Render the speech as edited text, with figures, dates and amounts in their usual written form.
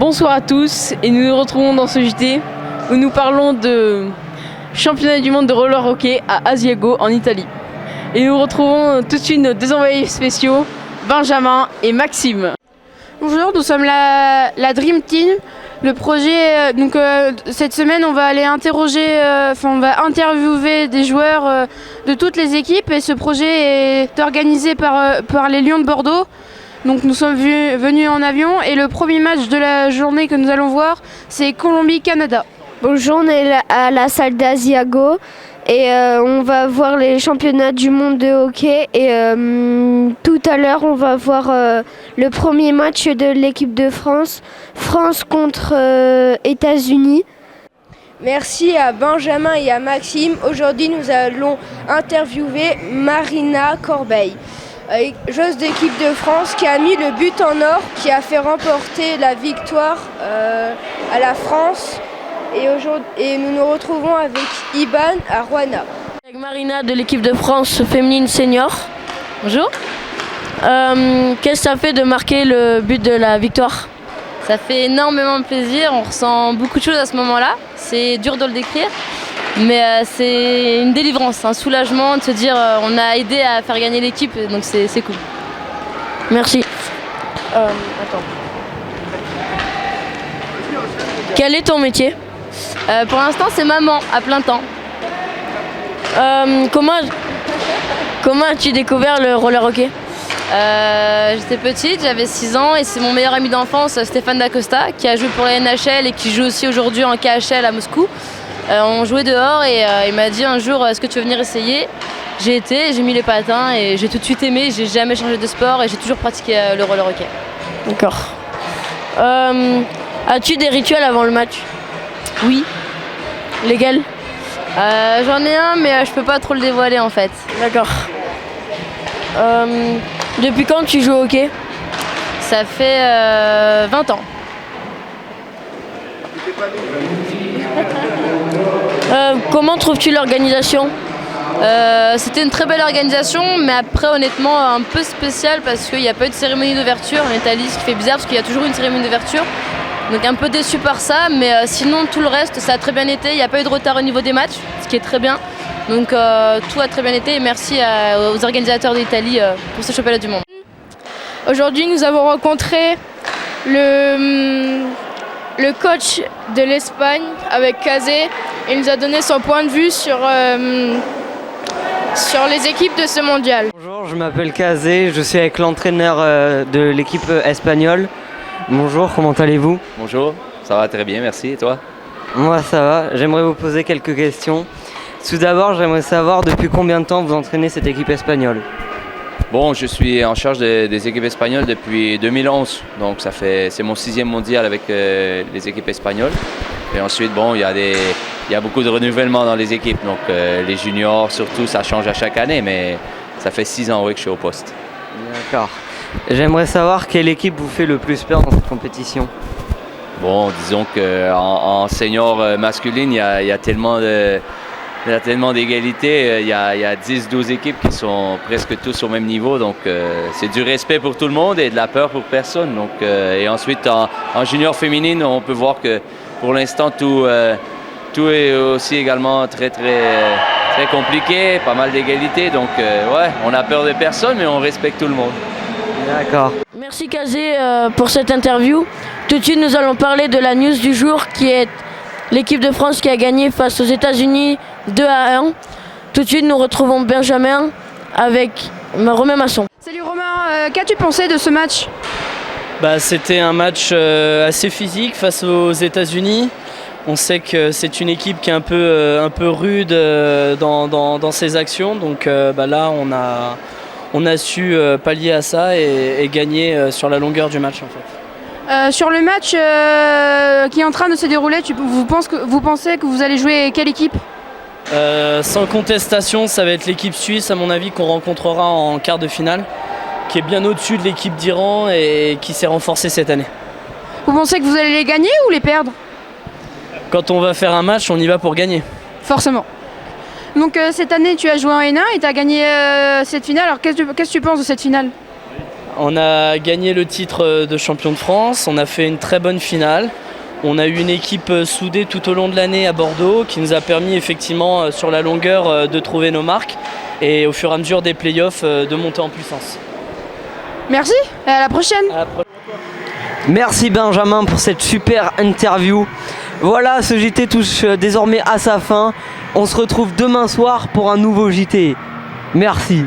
Bonsoir à tous et nous nous retrouvons dans ce JT où nous parlons de championnat du monde de roller hockey à Asiago en Italie. Et nous retrouvons tout de suite nos deux envoyés spéciaux, Benjamin et Maxime. Bonjour, nous sommes la Dream Team. Le projet, cette semaine, on va aller on va interviewer des joueurs de toutes les équipes et ce projet est organisé par les Lions de Bordeaux. Donc nous sommes venus en avion et le premier match de la journée que nous allons voir, c'est Colombie-Canada. Bonjour, on est à la salle d'Asiago et on va voir les championnats du monde de hockey et tout à l'heure on va voir le premier match de l'équipe de France, France contre États-Unis. Merci à Benjamin et à Maxime. Aujourd'hui nous allons interviewer Marina Corbeil, joueuse d'équipe de France qui a mis le but en or, qui a fait remporter la victoire à la France. Et nous nous retrouvons avec Iban à Roanne. Avec Marina de l'équipe de France féminine senior. Bonjour. Qu'est-ce que ça fait de marquer le but de la victoire ? Ça fait énormément plaisir, on ressent beaucoup de choses à ce moment-là. C'est dur de le décrire, mais c'est une délivrance, un soulagement de se dire on a aidé à faire gagner l'équipe, donc c'est cool. Merci. Quel est ton métier ? Pour l'instant, c'est maman à plein temps. Comment as-tu découvert le roller hockey ? J'étais petite, j'avais 6 ans et c'est mon meilleur ami d'enfance, Stéphane Dacosta, qui a joué pour la NHL et qui joue aussi aujourd'hui en KHL à Moscou. On jouait dehors et il m'a dit un jour, est-ce que tu veux venir essayer ? J'ai été, j'ai mis les patins et j'ai tout de suite aimé, j'ai jamais changé de sport et j'ai toujours pratiqué le roller hockey. D'accord. As-tu des rituels avant le match ? Oui. Lesquels ? J'en ai un mais je peux pas trop le dévoiler en fait. D'accord. Depuis quand tu joues au hockey ? Ça fait 20 ans. Comment trouves-tu l'organisation ? C'était une très belle organisation, mais après honnêtement un peu spécial parce qu'il n'y a pas eu de cérémonie d'ouverture en Italie, ce qui fait bizarre parce qu'il y a toujours une cérémonie d'ouverture. Donc un peu déçu par ça, mais sinon tout le reste ça a très bien été, il n'y a pas eu de retard au niveau des matchs, ce qui est très bien. Donc tout a très bien été et merci aux organisateurs d'Italie pour ce championnat du monde. Aujourd'hui, nous avons rencontré le coach de l'Espagne avec Kazé. Il nous a donné son point de vue sur les équipes de ce mondial. Bonjour, je m'appelle Kazé, je suis avec l'entraîneur de l'équipe espagnole. Bonjour, comment allez-vous ? Bonjour, ça va très bien, merci. Et toi ? Moi ça va, j'aimerais vous poser quelques questions. Tout d'abord, j'aimerais savoir depuis combien de temps vous entraînez cette équipe espagnole ? Bon, je suis en charge des équipes espagnoles depuis 2011, donc c'est mon 6e mondial avec les équipes espagnoles. Et ensuite, bon, il y a beaucoup de renouvellement dans les équipes, donc les juniors surtout, ça change à chaque année, mais ça fait 6 ans oui, que je suis au poste. D'accord. J'aimerais savoir quelle équipe vous fait le plus peur dans cette compétition ? Bon, disons qu'en senior masculine, il y a tellement d'égalité, il y a 10-12 équipes qui sont presque tous au même niveau, donc c'est du respect pour tout le monde et de la peur pour personne. Donc, et ensuite, en junior féminine, on peut voir que pour l'instant, tout est aussi également très compliqué, pas mal d'égalité. Donc, ouais, on a peur de personne, mais on respecte tout le monde. D'accord. Merci Kazé pour cette interview. Tout de suite, nous allons parler de la news du jour qui est l'équipe de France qui a gagné face aux États-Unis 2-1. Tout de suite, nous retrouvons Benjamin avec Romain Masson. Salut Romain, qu'as-tu pensé de ce match ? C'était un match assez physique face aux États-Unis. On sait que c'est une équipe qui est un peu rude dans ses actions. Donc là, on a su pallier à ça et gagner sur la longueur du match en fait. Sur le match qui est en train de se dérouler, vous pensez que vous allez jouer quelle équipe ? Sans contestation, ça va être l'équipe suisse à mon avis qu'on rencontrera en quart de finale, qui est bien au-dessus de l'équipe d'Iran et qui s'est renforcée cette année. Vous pensez que vous allez les gagner ou les perdre ? Quand on va faire un match, on y va pour gagner. Forcément. Donc cette année tu as joué en N1 et tu as gagné cette finale, alors qu'est-ce que tu penses de cette finale ? On a gagné le titre de champion de France, on a fait une très bonne finale. On a eu une équipe soudée tout au long de l'année à Bordeaux qui nous a permis effectivement sur la longueur de trouver nos marques et au fur et à mesure des playoffs de monter en puissance. Merci, et à la prochaine. Merci Benjamin pour cette super interview. Voilà, ce JT touche désormais à sa fin. On se retrouve demain soir pour un nouveau JT. Merci.